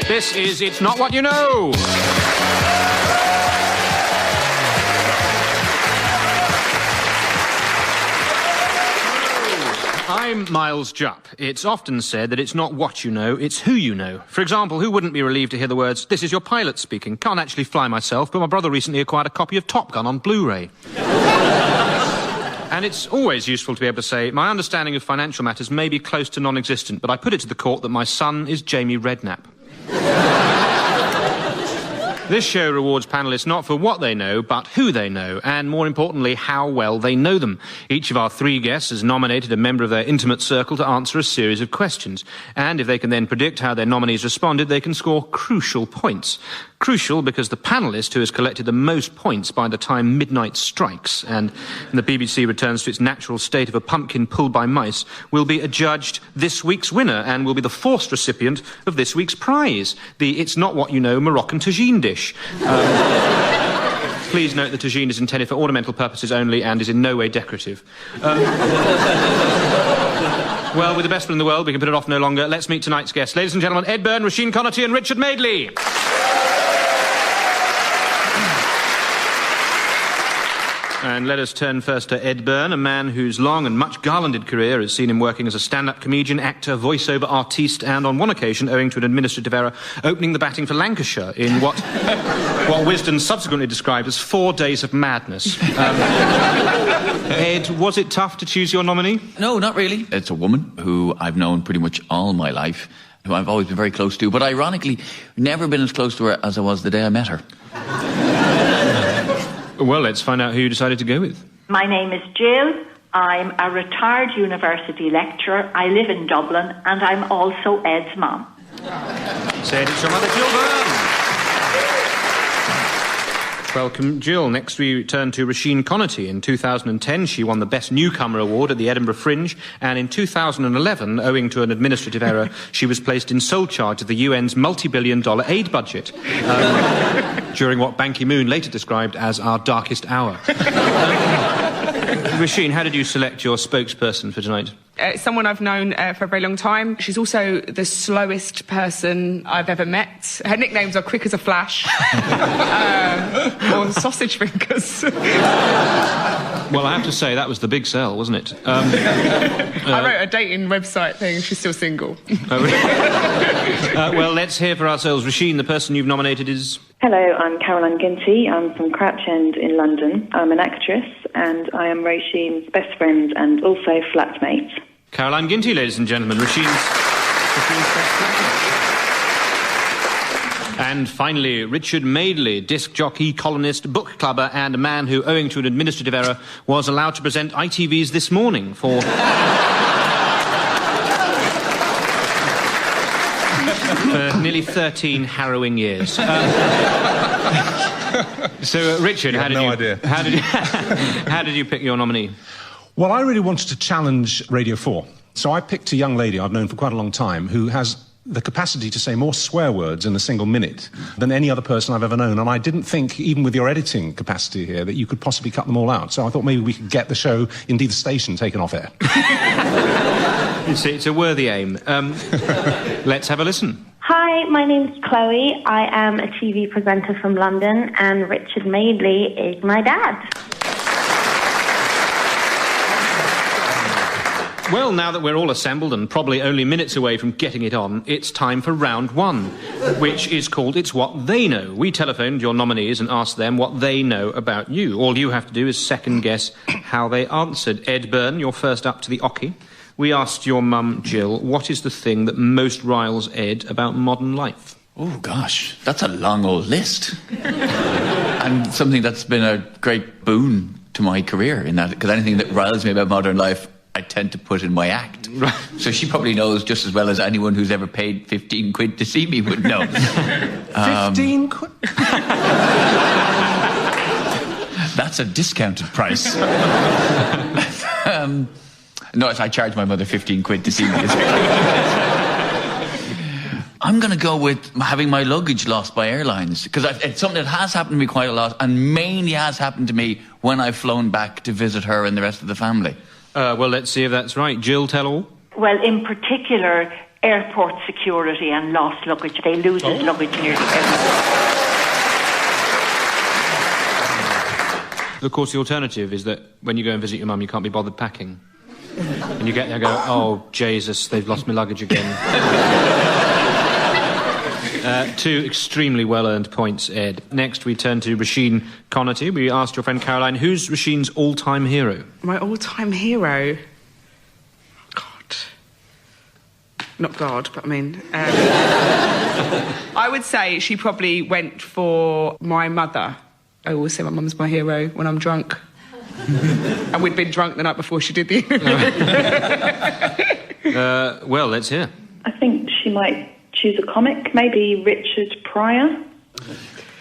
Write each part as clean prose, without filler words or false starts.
This is It's Not What You Know. I'm Miles Jupp. It's often said that it's not what you know, it's who you know. For example, who wouldn't be relieved to hear the words, "This is your pilot speaking. Can't actually fly myself, but my brother recently acquired a copy of Top Gun on Blu-ray." And it's always useful to be able to say, my understanding of financial matters may be close to non-existent, but I put it to the court that my son is Jamie Redknapp. This show rewards panellists not for what they know, but who they know, and more importantly, how well they know them. Each of our three guests has nominated a member of their intimate circle to answer a series of questions. And if they can then predict how their nominees responded, they can score crucial points. Crucial because the panellist who has collected the most points by the time midnight strikes and the BBC returns to its natural state of a pumpkin pulled by mice will be adjudged this week's winner and will be the forced recipient of this week's prize, the It's Not What You Know Moroccan tagine dish. Please note the tagine is intended for ornamental purposes only and is in no way decorative. Well, with the best will in the world, we can put it off no longer. Let's meet tonight's guests. Ladies and gentlemen, Ed Byrne, Roisin Connerty and Richard Madeley. And let us turn first to Ed Byrne, a man whose long and much garlanded career has seen him working as a stand-up comedian, actor, voiceover artiste, and on one occasion, owing to an administrative error, opening the batting for Lancashire in what Wisden subsequently described as 4 days of madness. Ed, was it tough to choose your nominee? No, not really. It's a woman who I've known pretty much all my life, who I've always been very close to, but ironically, never been as close to her as I was the day I met her. Well, let's find out who you decided to go with. My name is Jill. I'm a retired university lecturer. I live in Dublin, and I'm also Ed's mum. Said it's your mother, Jill Byrne. Welcome, Jill. Next we turn to Roisin Connerty. In 2010, she won the Best Newcomer Award at the Edinburgh Fringe, and in 2011, owing to an administrative error, she was placed in sole charge of the UN's multi-billion-dollar aid budget, during what Ban Ki-moon later described as our darkest hour. Roisin, how did you select your spokesperson for tonight? Someone I've known for a very long time. She's also the slowest person I've ever met. Her nicknames are Quick as a Flash or Sausage Fingers. Well, I have to say, that was the big sell, wasn't it? I wrote a dating website thing. She's still single. Oh, really? Well, let's hear for ourselves. Roisin, the person you've nominated is... Hello, I'm Caroline Ginty. I'm from Crouch End in London. I'm an actress and I am Roisin's best friend and also flatmate. Caroline Ginty, ladies and gentlemen, Roisin's best flatmate. And finally, Richard Madeley, disc jockey, columnist, book clubber and a man who, owing to an administrative error, was allowed to present ITV's This Morning for... for nearly 13 harrowing years. So, Richard, how did you pick your nominee? Well, I really wanted to challenge Radio 4. So I picked a young lady I've known for quite a long time who has the capacity to say more swear words in a single minute than any other person I've ever known. And I didn't think, even with your editing capacity here, that you could possibly cut them all out. So I thought maybe we could get the show, indeed the station, taken off air. You see, it's a worthy aim. Let's have a listen. Hi, my name's Chloe. I am a TV presenter from London, and Richard Madeley is my dad. Well, now that we're all assembled and probably only minutes away from getting it on, it's time for round one, which is called It's What They Know. We telephoned your nominees and asked them what they know about you. All you have to do is second guess how they answered. Ed Byrne, you're first up to the oche. We asked your mum, Jill, what is the thing that most riles Ed about modern life? Oh, gosh, that's a long old list. And something that's been a great boon to my career in that, because anything that riles me about modern life, I tend to put in my act. Right. So she probably knows just as well as anyone who's ever paid 15 quid to see me would know. 15 quid? That's a discounted price. No, I charge my mother 15 quid to see me. I'm going to go with having my luggage lost by airlines, because it's something that has happened to me quite a lot, and mainly has happened to me when I've flown back to visit her and the rest of the family. Well, let's see if that's right. Jill, tell all. Well, in particular, airport security and lost luggage. They lose his luggage nearly every. Of course, the alternative is that when you go and visit your mum, you can't be bothered packing. And you get there and go, oh, Jesus, they've lost my luggage again. 2 extremely well-earned points, Ed. Next, we turn to Roisin Connaughty. We asked your friend Caroline, who's Roisin's all-time hero? My all-time hero? God. Not God, but I mean... I would say she probably went for my mother. I always say my mum's my hero when I'm drunk. And we'd been drunk the night before she did the interview. Well, let's hear. I think she might choose a comic, maybe Richard Pryor.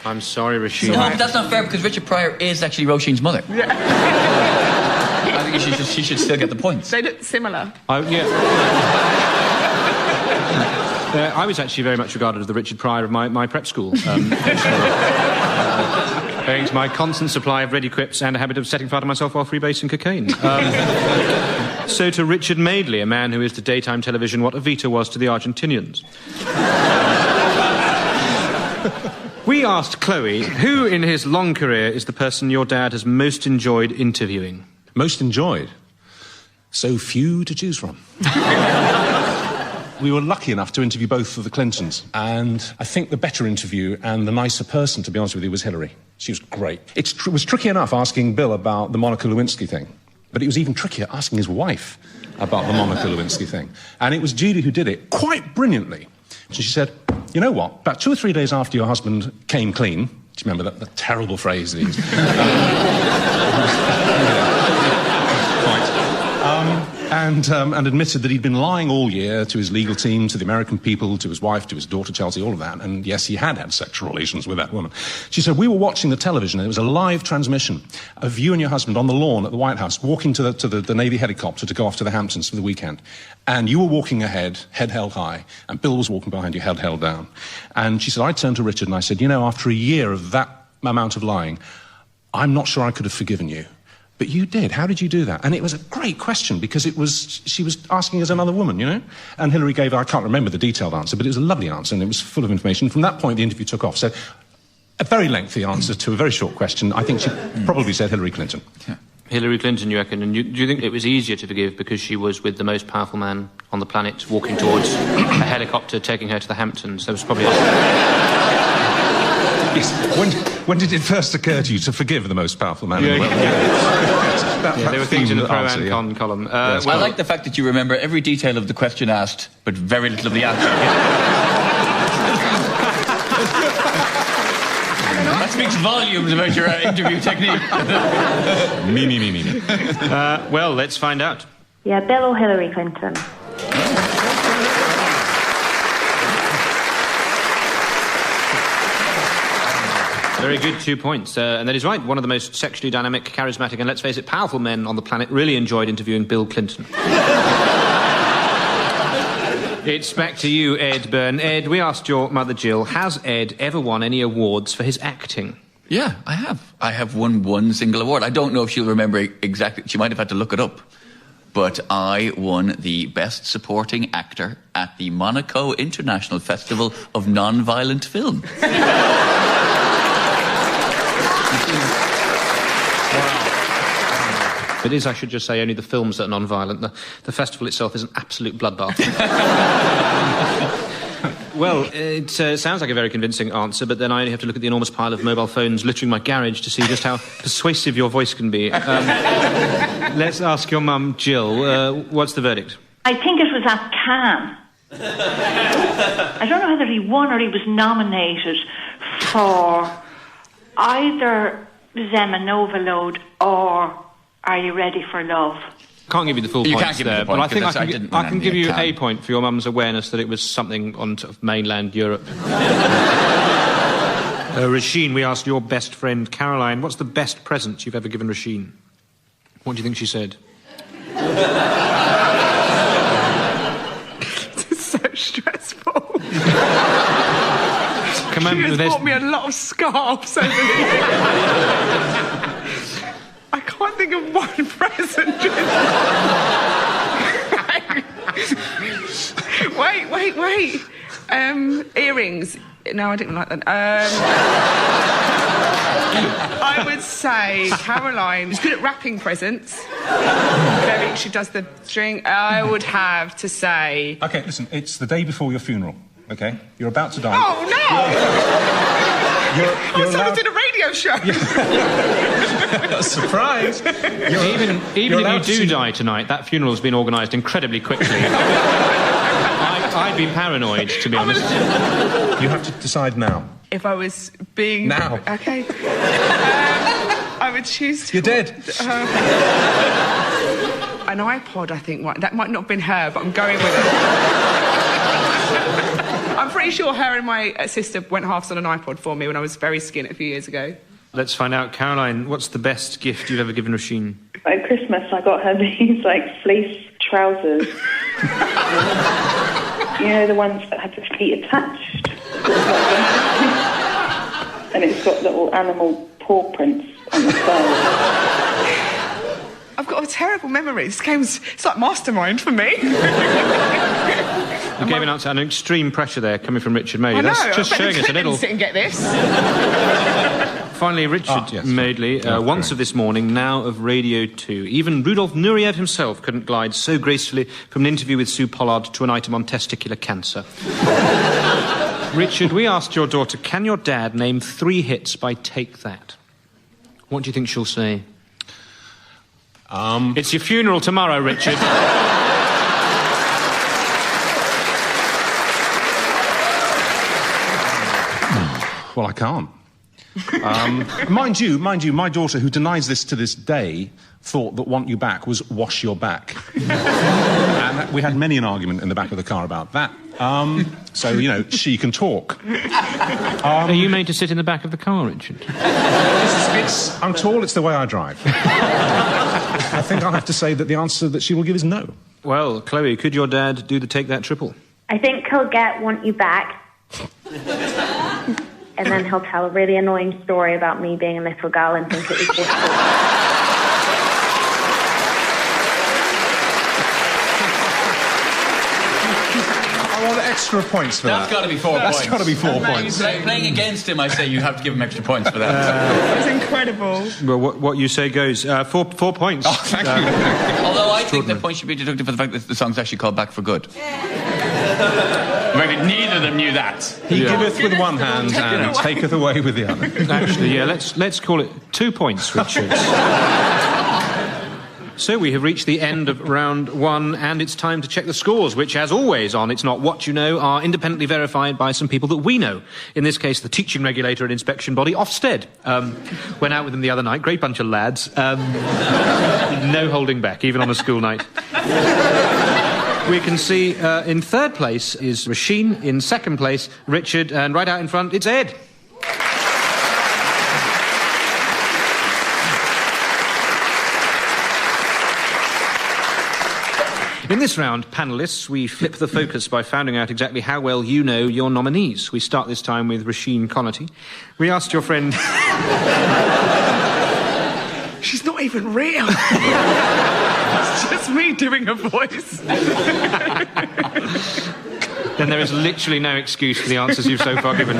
I'm sorry, Roisin. No, but that's not fair because Richard Pryor is actually Roisin's mother. Yeah. I think she should still get the points. They look similar. I was actually very much regarded as the Richard Pryor of my prep school. Owing to my constant supply of ready quips and a habit of setting fire to myself while freebasing cocaine. So to Richard Madeley, a man who is to daytime television what Evita was to the Argentinians. We asked Chloe, who in his long career is the person your dad has most enjoyed interviewing? Most enjoyed? So few to choose from. We were lucky enough to interview both of the Clintons, and I think the better interview and the nicer person, to be honest with you, was Hillary. She was great. It was tricky enough asking Bill about the Monica Lewinsky thing, but it was even trickier asking his wife about the Monica Lewinsky thing. And it was Judy who did it quite brilliantly. So she said, you know what, about 2 or 3 days after your husband came clean, do you remember that terrible phrase that he used? And admitted that he'd been lying all year to his legal team, to the American people, to his wife, to his daughter Chelsea, all of that. And yes, he had had sexual relations with that woman. She said, we were watching the television, and it was a live transmission of you and your husband on the lawn at the White House, walking to the Navy helicopter to go off to the Hamptons for the weekend. And you were walking ahead, head held high, and Bill was walking behind you, head held down. And she said, I turned to Richard and I said, you know, after a year of that amount of lying, I'm not sure I could have forgiven you. But you did. How did you do that? And it was a great question because she was asking as another woman, you know? And Hillary gave, I can't remember the detailed answer, but it was a lovely answer and it was full of information. From that point, the interview took off. So a very lengthy answer to a very short question. I think she probably said Hillary Clinton. Yeah. Hillary Clinton, you reckon? And do you think it was easier to forgive because she was with the most powerful man on the planet, walking towards a helicopter, taking her to the Hamptons? There was probably... Yes. When did it first occur to you to forgive the most powerful man in the world? There were things in the pro and con column. Well, I like the fact that you remember every detail of the question asked, but very little of the answer. That speaks volumes about your interview technique. Me. Well, let's find out. Yeah, Bill or Hillary Clinton? Very good, 2 points. And that is right, one of the most sexually dynamic, charismatic, and let's face it, powerful men on the planet really enjoyed interviewing Bill Clinton. It's back to you, Ed Byrne. Ed, we asked your mother, Jill, has Ed ever won any awards for his acting? Yeah, I have. I have won one single award. I don't know if she'll remember exactly. She might have had to look it up. But I won the Best Supporting Actor at the Monaco International Festival of Non-Violent Film. It is, I should just say, only the films that are non-violent. The festival itself is an absolute bloodbath. Well, it sounds like a very convincing answer, but then I only have to look at the enormous pile of mobile phones littering my garage to see just how persuasive your voice can be. Let's ask your mum, Jill, what's the verdict? I think it was at Cannes. I don't know whether he won or he was nominated for either Zeman Overload or Are You Ready for Love? Can't give you the full You points can't give me there, the point, but I think I can give you Cannes. a point for your mum's awareness that it was something on sort of mainland Europe. Roisin, we asked your best friend Caroline, what's the best present you've ever given Roisin? What do you think she said? It's so stressful. Come on, She has there's- bought me a lot of scarves over the years. I can't think of one present. Wait. Wait. Earrings. No, I didn't like that. I would say Caroline is good at wrapping presents. She does the string. I would have to say... OK, listen, it's the day before your funeral, OK? You're about to die. Oh, no! You're someone did a radio show. Surprise! Even if you do die tonight, that funeral's been organised incredibly quickly. I'd be paranoid, to be honest. You have to decide now. If I was being... Now. OK. I would choose to... You're dead. An iPod, I think. That might not have been her, but I'm going with it. I'm pretty sure her and my sister went halves on an iPod for me when I was very skinny a few years ago. Let's find out. Caroline, what's the best gift you've ever given Roisin? At Christmas, I got her these, fleece trousers. You know, the ones that had the feet attached? And it's got little animal paw prints on the side. I've got a terrible memory. This game's... It's like Mastermind for me. You gave an extreme pressure there coming from Richard Madeley. I know. That's just showing us a little... sit and get this. Finally, Richard Madeley, once of this morning, now of Radio 2. Even Rudolf Nureyev himself couldn't glide so gracefully from an interview with Sue Pollard to an item on testicular cancer. Richard, we asked your daughter, can your dad name 3 hits by Take That? What do you think she'll say? It's your funeral tomorrow, Richard. Well, I can't. Mind you, my daughter, who denies this to this day, thought that Want You Back was Wash Your Back. And we had many an argument in the back of the car about that. So, you know, she can talk. Are you made to sit in the back of the car, Richard? I'm tall, it's the way I drive. I think I'll have to say that the answer that she will give is no. Well, Chloe, could your dad do the Take That triple? I think he'll get Want You Back. And then he'll tell a really annoying story about me being a little girl and think it was just... I want extra points for that. That's got to be 4 points. That's got to be 4 points. Playing against him, I say you have to give him extra points for that. That's incredible. Well, what you say goes. 4 points. Oh, thank you. Although I think the point should be deducted for the fact that the song's actually called Back for Good. Maybe neither of them knew that. He giveth with one hand and taketh away with the other. Actually, yeah, let's call it 2 points, Richard. So we have reached the end of round 1, and it's time to check the scores, which, as always on It's Not What You Know, are independently verified by some people that we know. In this case, the teaching regulator and inspection body, Ofsted. Went out with them the other night, great bunch of lads. No holding back, even on a school night. We can see in 3rd place is Roisin, in 2nd place, Richard, and right out in front, it's Ed. In this round, panellists, we flip the focus by finding out exactly how well you know your nominees. We start this time with Roisin Connaty. We asked your friend... She's not even real. It's just me doing a voice. Then there is literally no excuse for the answers you've so far given.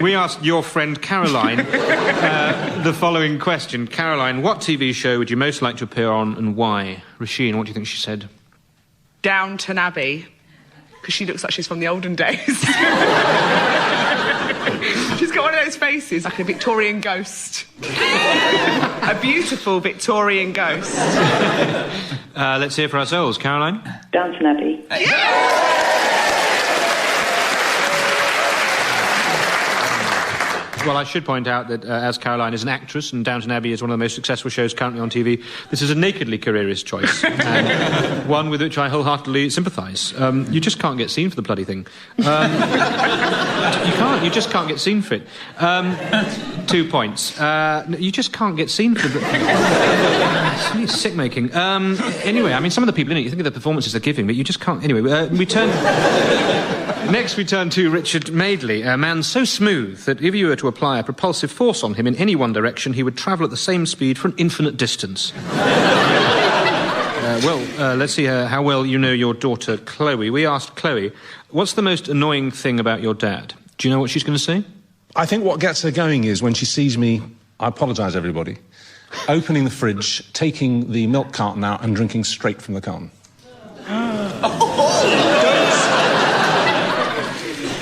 We asked your friend Caroline the following question. Caroline, what TV show would you most like to appear on and why? Roisin, what do you think she said? Downton Abbey. Because she looks like she's from the olden days. She's got one of those faces, like a Victorian ghost. A beautiful Victorian ghost. Let's hear for ourselves. Caroline? Downton Abbey. Well, I should point out that as Caroline is an actress and Downton Abbey is one of the most successful shows currently on TV, this is a nakedly careerist choice, and one with which I wholeheartedly sympathise. You just can't get seen for the bloody thing. You just can't get seen for it. 2 points. You just can't get seen for the... It's sick-making. Anyway, I mean, some of the people in it, you think of the performances they're giving, but you just can't... Anyway, Next, we turn to Richard Madeley, a man so smooth that if you were to apply a propulsive force on him in any one direction, he would travel at the same speed for an infinite distance. Let's see how well you know your daughter, Chloe. We asked Chloe, what's the most annoying thing about your dad? Do you know what she's going to say? I think what gets her going is when she sees me, I apologise, everybody, opening the fridge, taking the milk carton out and drinking straight from the carton.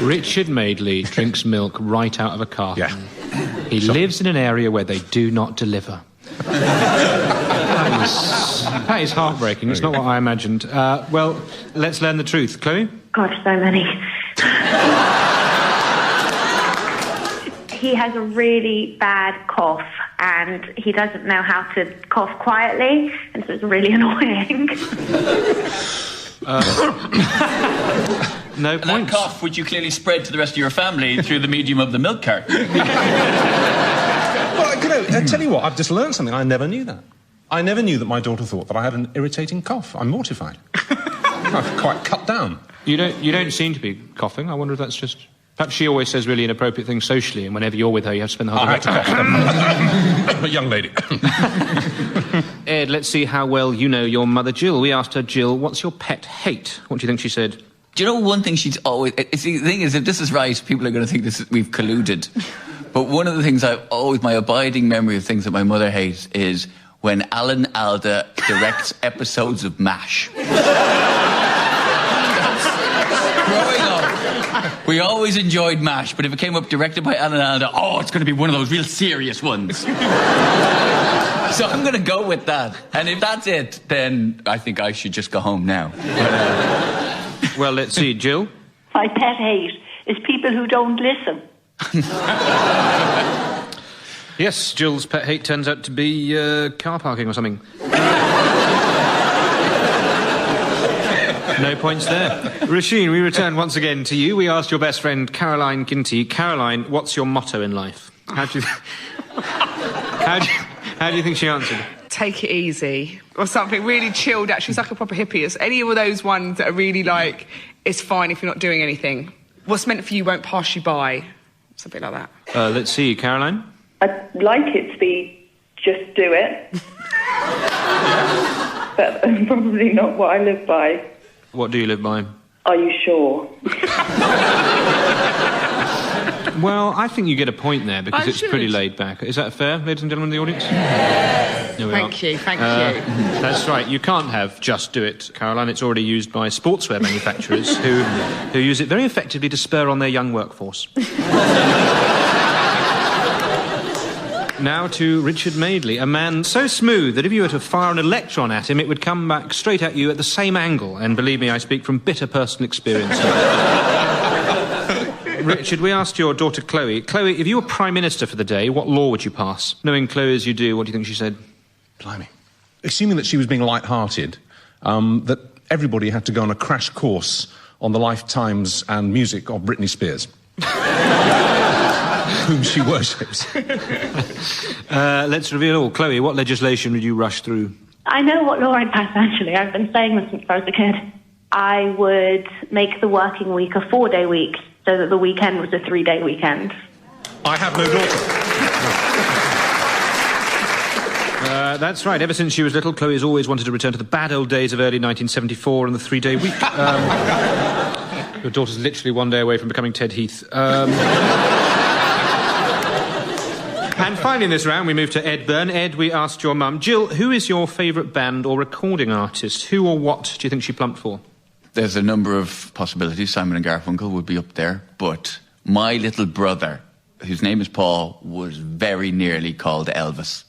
Richard Madeley drinks milk right out of a carton. Yeah. He lives in an area where they do not deliver. That is heartbreaking. It's not what I imagined. Well, let's learn the truth. Chloe? God, so many. He has a really bad cough and he doesn't know how to cough quietly, and so it's really annoying. No And points. that cough, which you clearly spread to the rest of your family through the medium of the milk carton. Well, I tell you what, I've just learned something. I never knew that. I never knew that my daughter thought that I had an irritating cough. I'm mortified. I've quite cut down. You don't seem to be coughing. I wonder if that's just... Perhaps she always says really inappropriate things socially, and whenever you're with her, you have to spend the whole I day... had to cough. A young lady. Ed, let's see how well you know your mother, Jill. We asked her, Jill, what's your pet hate? What do you think she said? Do you know one thing she's always... The thing is, if this is right, people are going to think we've colluded. But one of the things my abiding memory of things that my mother hates is when Alan Alda directs episodes of MASH. Growing up, we always enjoyed MASH, but if it came up directed by Alan Alda, it's going to be one of those real serious ones. So I'm going to go with that. And if that's it, then I think I should just go home now. Well, let's see, Jill? My pet hate is people who don't listen. Yes, Jill's pet hate turns out to be car parking or something. No points there. Rasheen, we return once again to you. We asked your best friend, Caroline Ginty. Caroline, what's your motto in life? How do you think she answered? Take it easy. Or something really chilled out. She's like a proper hippie. It's any of those ones that are really like, it's fine if you're not doing anything. What's meant for you won't pass you by. Something like that. Let's see, Caroline? I'd like it to be just do it. But probably not what I live by. What do you live by? Are you sure? Well, I think you get a point there because it's pretty laid back. Is that fair, ladies and gentlemen in the audience? Thank you. That's right. You can't have just do it, Caroline. It's already used by sportswear manufacturers who use it very effectively to spur on their young workforce. Now to Richard Madeley, a man so smooth that if you were to fire an electron at him, it would come back straight at you at the same angle. And believe me, I speak from bitter personal experience. Richard, we asked your daughter Chloe. Chloe, if you were Prime Minister for the day, what law would you pass? Knowing Chloe as you do, what do you think she said? Blimey. Assuming that she was being light-hearted, that everybody had to go on a crash course on the lifetimes and music of Britney Spears. Whom she worships. Let's reveal all. Chloe, what legislation would you rush through? I know what law I'd pass, actually. I've been saying this since I was a kid. I would make the working week a 4-day week so that the weekend was a 3-day weekend. I have no daughter. That's right. Ever since she was little, Chloe has always wanted to return to the bad old days of early 1974 and the 3-day week. Your daughter's literally 1 day away from becoming Ted Heath. And finally in this round, we move to Ed Byrne. Ed, we asked your mum, Jill, who is your favourite band or recording artist? Who or what do you think she plumped for? There's a number of possibilities. Simon and Garfunkel would be up there, but my little brother, whose name is Paul, was very nearly called Elvis.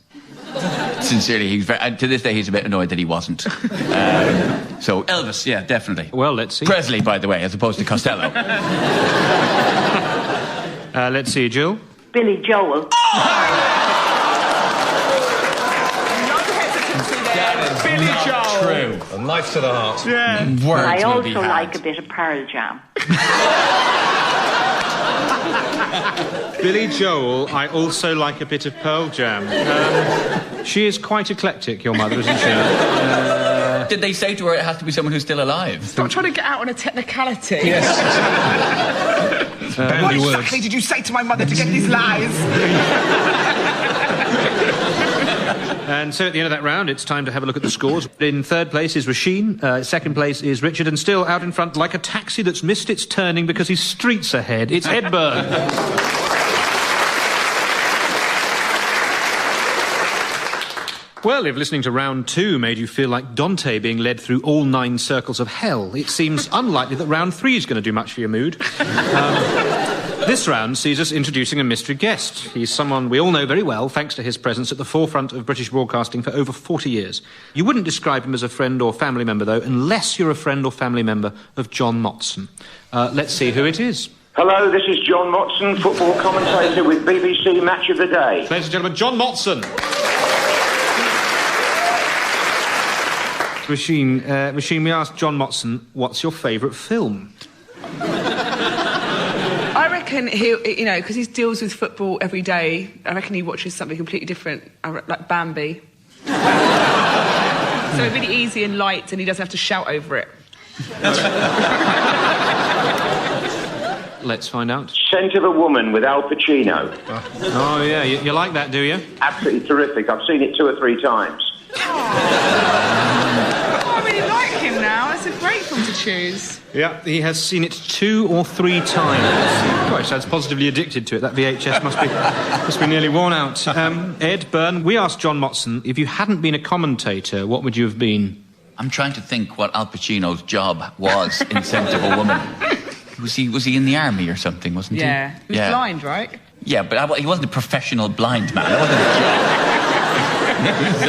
Sincerely, to this day, he's a bit annoyed that he wasn't. So Elvis, yeah, definitely. Well, let's see. Presley, by the way, as opposed to Costello. Let's see, Jill. Billy Joel. Billy Joel. True. A knife to the heart. Yeah. Words I will be also hard. like a bit of Pearl Jam. Billy Joel, I also like a bit of Pearl Jam. She is quite eclectic, your mother, isn't she? Did they say to her it has to be someone who's still alive? Stop trying to get out on a technicality. Yes. What exactly did you say to my mother to get these lies? And so at the end of that round, it's time to have a look at the scores. In third place is Rasheen, second place is Richard, and still out in front, like a taxi that's missed its turning because his street's ahead, it's Ed Byrne. Well, if listening to round 2 made you feel like Dante being led through all 9 circles of hell, it seems unlikely that round 3 is going to do much for your mood. This round sees us introducing a mystery guest. He's someone we all know very well, thanks to his presence at the forefront of British broadcasting for over 40 years. You wouldn't describe him as a friend or family member, though, unless you're a friend or family member of John Motson. Let's see who it is. Hello, this is John Motson, football commentator with BBC Match of the Day. Ladies and gentlemen, John Motson. Rasheen, we asked John Motson, what's your favourite film? I reckon because he deals with football every day, I reckon he watches something completely different, like Bambi. So really easy and light, and he doesn't have to shout over it. Let's find out. Scent of a Woman with Al Pacino. Oh, yeah, you like that, do you? Absolutely terrific. I've seen it 2 or 3 times. I really like him now. It's a great film to choose. Yeah, he has seen it 2 or 3 times. Gosh, that's positively addicted to it. That VHS must be nearly worn out. Ed Byrne, we asked John Motson, if you hadn't been a commentator, what would you have been? I'm trying to think what Al Pacino's job was in Scent of a Woman. Was he in the army or something, wasn't he? Yeah. He was blind, right? Yeah, but he wasn't a professional blind man. That wasn't a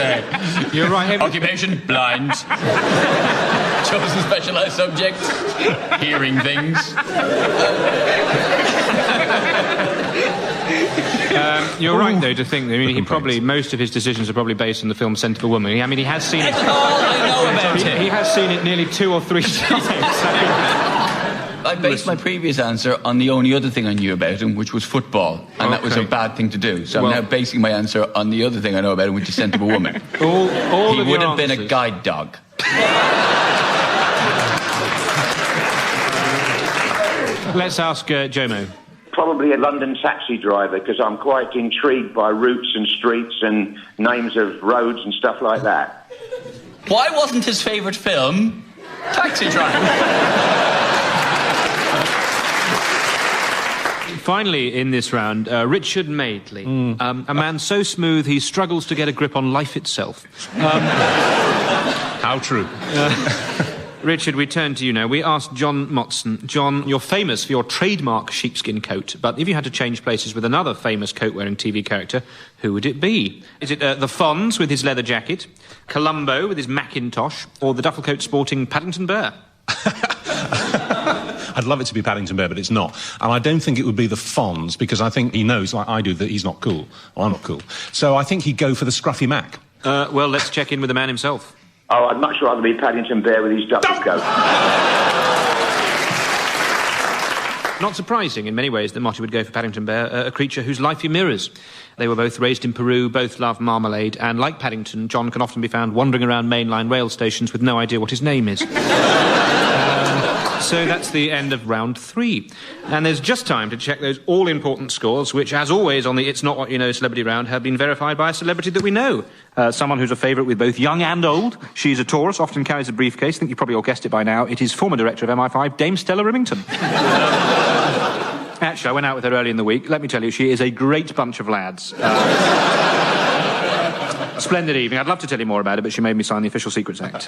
job. You're right. Occupation, blind. Chosen specialised subject, hearing things. You're right, though, to think. I mean, most of his decisions are probably based on the film *Scent of a Woman*. I mean, he has seen it. That's all I know about him. He has seen it nearly 2 or 3 times. I based my previous answer on the only other thing I knew about him, which was football, and that was a bad thing to do. So I'm now basing my answer on the other thing I know about him, which is *Scent of a Woman*. He would have been a guide dog. Let's ask Jomo. Probably a London taxi driver, because I'm quite intrigued by routes and streets and names of roads and stuff like that. Why wasn't his favourite film Taxi Driver? Finally, in this round, Richard Madeley. A man so smooth he struggles to get a grip on life itself. How true. Richard, we turn to you now. We asked John Motson. John, you're famous for your trademark sheepskin coat, but if you had to change places with another famous coat-wearing TV character, who would it be? Is it the Fonz with his leather jacket, Columbo with his Macintosh, or the duffel coat sporting Paddington Bear? I'd love it to be Paddington Bear, but it's not. And I don't think it would be the Fonz, because I think he knows, like I do, that he's not cool. Or I'm not cool. So I think he'd go for the Scruffy Mac. Well, let's check in with the man himself. Oh, I'd much rather be Paddington Bear with his duffel coat. Not surprising in many ways that Motti would go for Paddington Bear, a creature whose life he mirrors. They were both raised in Peru, both love marmalade, and like Paddington, John can often be found wandering around mainline rail stations with no idea what his name is. So that's the end of round 3. And there's just time to check those all-important scores, which, as always on the It's Not What You Know celebrity round, have been verified by a celebrity that we know. Someone who's a favourite with both young and old. She's a Taurus, often carries a briefcase. I think you probably all guessed it by now. It is former director of MI5, Dame Stella Remington. Actually, I went out with her early in the week. Let me tell you, she is a great bunch of lads. Splendid evening. I'd love to tell you more about it, but she made me sign the Official Secrets Act.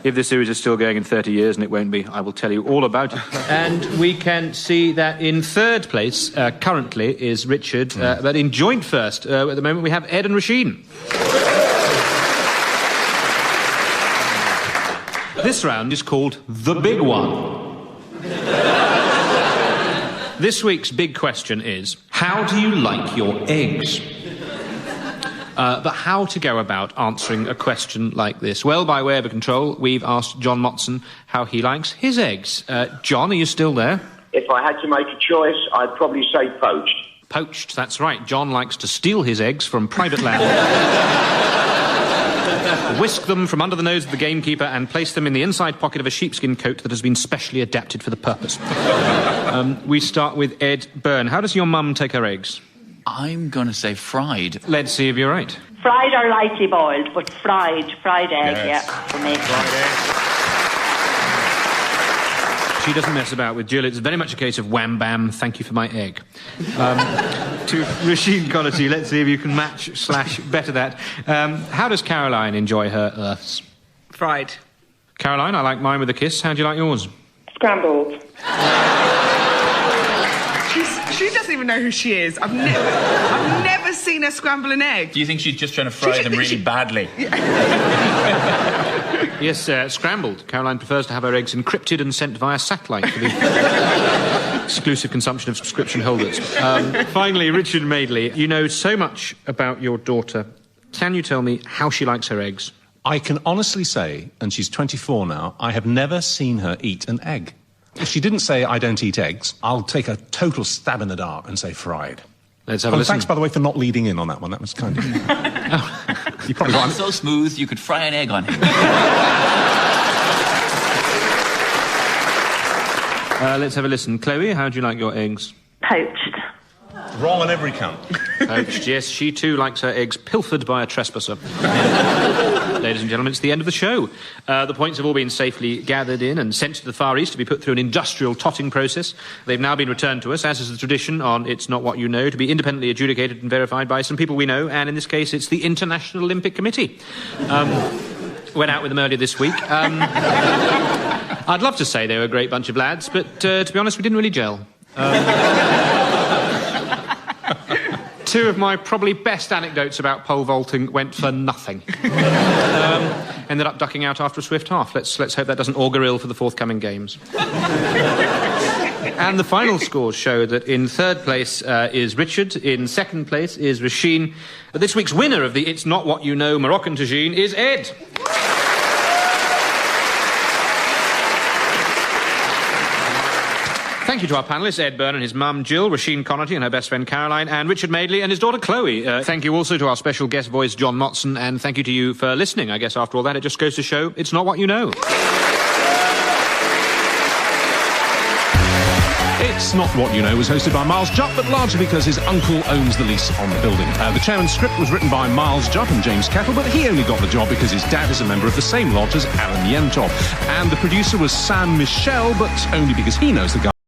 If this series is still going in 30 years, and it won't be, I will tell you all about it. And we can see that in third place, currently, is Richard, but in joint first, at the moment, we have Ed and Rasheen. This round is called The Big One. This week's big question is, how do you like your eggs? But how to go about answering a question like this? Well, by way of a control, we've asked John Motson how he likes his eggs. John, are you still there? If I had to make a choice, I'd probably say poached. Poached, that's right. John likes to steal his eggs from private land. Whisk them from under the nose of the gamekeeper and place them in the inside pocket of a sheepskin coat that has been specially adapted for the purpose. We start with Ed Byrne. How does your mum take her eggs? I'm going to say fried. Let's see if you're right. Fried or lightly boiled, but fried egg, Yes. yeah, for me. She doesn't mess about with Jill. It's very much a case of wham bam, thank you for my egg. To Roisin Conaty, let's see if you can match/better that. How does Caroline enjoy her earths? Fried. Caroline, I like mine with a kiss. How do you like yours? Scrambled. She doesn't even know who she is. I've never seen her scramble an egg. Do you think she's just trying to fry them really badly? Yes, scrambled. Caroline prefers to have her eggs encrypted and sent via satellite for the exclusive consumption of subscription holders. Finally, Richard Madeley, you know so much about your daughter. Can you tell me how she likes her eggs? I can honestly say, and she's 24 now, I have never seen her eat an egg. If she didn't say, I don't eat eggs, I'll take a total stab in the dark and say fried. Let's have a listen. Thanks, by the way, for not leading in on that one. That was kind of... You probably got... So smooth, you could fry an egg on him. Let's have a listen. Chloe, how do you like your eggs? Poached. Wrong on every count. Poached, yes. She too likes her eggs pilfered by a trespasser. Ladies and gentlemen, it's the end of the show. The points have all been safely gathered in and sent to the Far East to be put through an industrial totting process. They've now been returned to us, as is the tradition on It's Not What You Know, to be independently adjudicated and verified by some people we know, and in this case, it's the International Olympic Committee. Went out with them earlier this week. I'd love to say they were a great bunch of lads, but to be honest, we didn't really gel. Two of my probably best anecdotes about pole vaulting went for nothing. Ended up ducking out after a swift half. Let's hope that doesn't augur ill for the forthcoming games. And the final scores show that in third place is Richard, in second place is Roisin. But this week's winner of the It's Not What You Know Moroccan tagine is Ed. Thank you to our panellists, Ed Byrne and his mum, Jill, Roisin Conaty and her best friend, Caroline, and Richard Madeley and his daughter, Chloe. Thank you also to our special guest voice, John Motson, and thank you to you for listening. I guess after all that, it just goes to show it's not what you know. It's Not What You Know was hosted by Miles Jupp, but largely because his uncle owns the lease on the building. The chairman's script was written by Miles Jupp and James Kettle, but he only got the job because his dad is a member of the same lodge as Alan Yentop. And the producer was Sam Michel, but only because he knows the guy